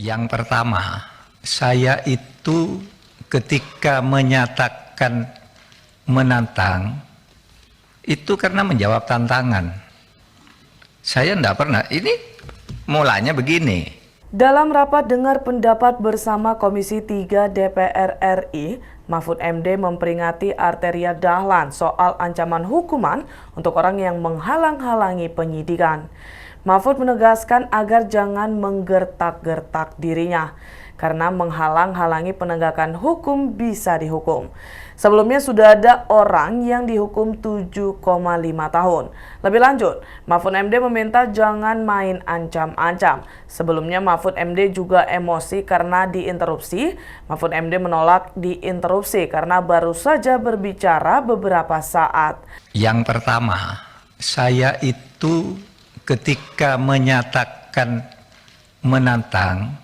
Yang pertama, saya itu ketika menyatakan menantang, itu karena menjawab tantangan. Saya enggak pernah, ini mulanya begini. Dalam rapat dengar pendapat bersama Komisi 3 DPR RI, Mahfud MD memperingati Arteria Dahlan soal ancaman hukuman untuk orang yang menghalang-halangi penyidikan. Mahfud menegaskan agar jangan menggertak-gertak dirinya, karena menghalang-halangi penegakan hukum bisa dihukum. Sebelumnya sudah ada orang yang dihukum 7,5 tahun. Lebih lanjut, Mahfud MD meminta jangan main ancam-ancam. Sebelumnya Mahfud MD juga emosi karena diinterupsi. Mahfud MD menolak diinterupsi karena baru saja berbicara beberapa saat. Yang pertama, saya itu ketika menyatakan menantang,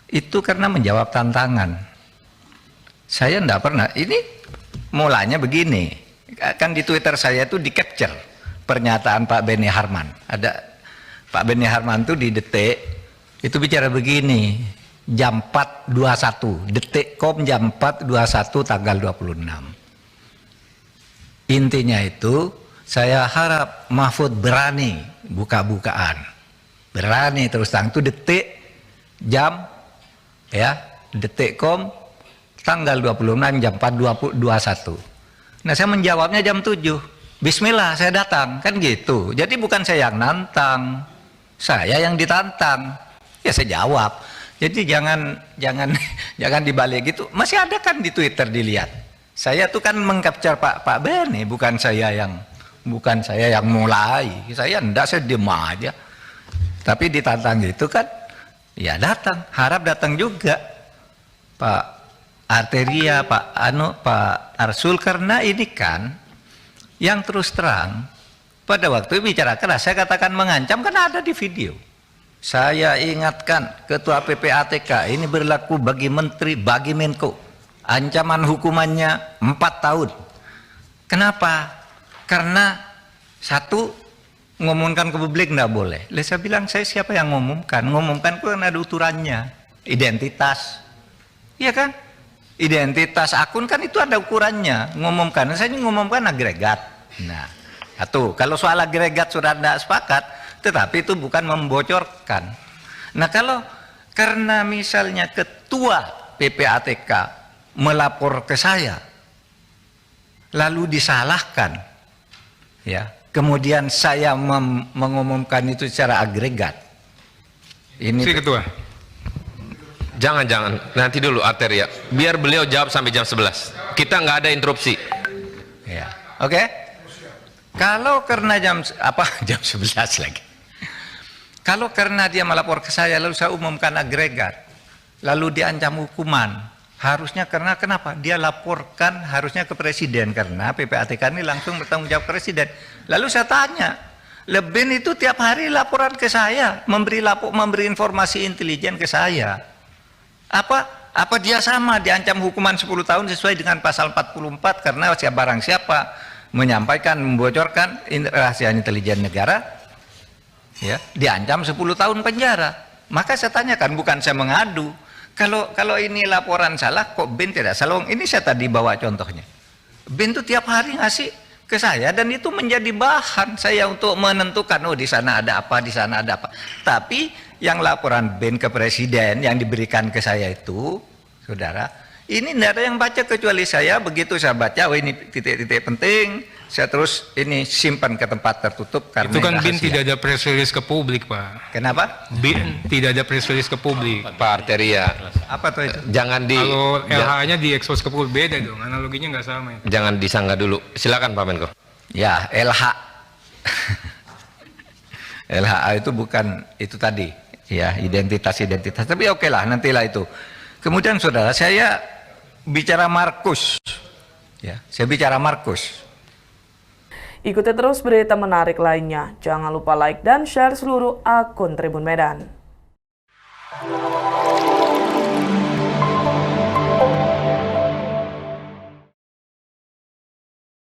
itu karena menjawab tantangan. Saya enggak pernah, ini mulanya begini, kan di Twitter saya itu di capture pernyataan Pak Benny Harman. Ada Pak Benny Harman itu di Detik, itu bicara begini, jam 4.21, Detik.com jam 4.21 tanggal 26. Intinya itu, saya harap Mahfud berani buka-bukaan, berani terus terang, itu Detik jam ya, Detik.com tanggal 26 jam 4.21. Nah, saya menjawabnya jam 7. Bismillah, saya datang, kan gitu. Jadi bukan saya yang nantang, saya yang ditantang. Ya saya jawab. Jadi jangan dibalik gitu. Masih ada kan di Twitter dilihat. Saya tuh kan mengcapture Pak Benny, bukan saya yang mulai. Saya enggak, saya diam aja. Tapi ditantang gitu kan, ya datang, harap datang juga Pak Arteria, Pak Arsul, karena ini kan yang terus terang pada waktu bicara keras saya katakan mengancam, kan ada di video. Saya ingatkan Ketua PPATK ini berlaku bagi Menteri, bagi Menko, ancaman hukumannya 4 tahun. Kenapa? Karena satu, ngomongkan ke publik nggak boleh. Saya bilang, saya siapa yang ngomongkan? Ngomongkan kan ada uturannya, identitas, iya kan? Identitas akun kan itu ada ukurannya, ngumumkan. Saya ngumumkan agregat. Nah, satu, kalau soal agregat sudah tidak sepakat, tetapi itu bukan membocorkan. Nah, kalau karena misalnya ketua PPATK melapor ke saya, lalu disalahkan, ya, kemudian saya mengumumkan itu secara agregat. Ini si ketua. Jangan, nanti dulu Arteria, biar beliau jawab sampai jam 11. Kita nggak ada interupsi. Ya, oke. Kalau karena jam 11 lagi. Kalau karena dia melapor ke saya, lalu saya umumkan agregat, lalu diancam hukuman, harusnya karena kenapa? Dia laporkan harusnya ke presiden, karena PPATK ini langsung bertanggung jawab presiden. Lalu saya tanya, Leben itu tiap hari laporan ke saya, memberi informasi intelijen ke saya. Apa dia sama diancam hukuman 10 tahun sesuai dengan pasal 44 karena barang siapa menyampaikan, membocorkan rahasia intelijen negara, ya, diancam 10 tahun penjara. Maka saya tanyakan, bukan saya mengadu. Kalau ini laporan salah, kok Ben tidak salah? Ini saya tadi bawa contohnya. Ben itu tiap hari ngasih ke saya dan itu menjadi bahan saya untuk menentukan, oh di sana ada apa, di sana ada apa. Tapi yang laporan Ben ke presiden yang diberikan ke saya itu, saudara, ini tidak ada yang baca kecuali saya. Begitu saya baca, oh ini titik-titik penting, saya terus ini simpan ke tempat tertutup. Karena itu kan BIN tidak ada press release ke publik, Pak. Kenapa? BIN tidak ada press release ke publik. Pak Arteria, apa tuh itu? Kalau LH-nya diekspos ke publik, beda dong, analoginya nggak sama ya. Jangan disanggah dulu. Silakan Pak Menko. Ya, LH. LHA itu bukan itu tadi, ya, identitas. Tapi oke lah, nantilah itu. Kemudian saudara, saya bicara Markus. Ya, saya bicara Markus. Ikuti terus berita menarik lainnya. Jangan lupa like dan share seluruh akun Tribun Medan.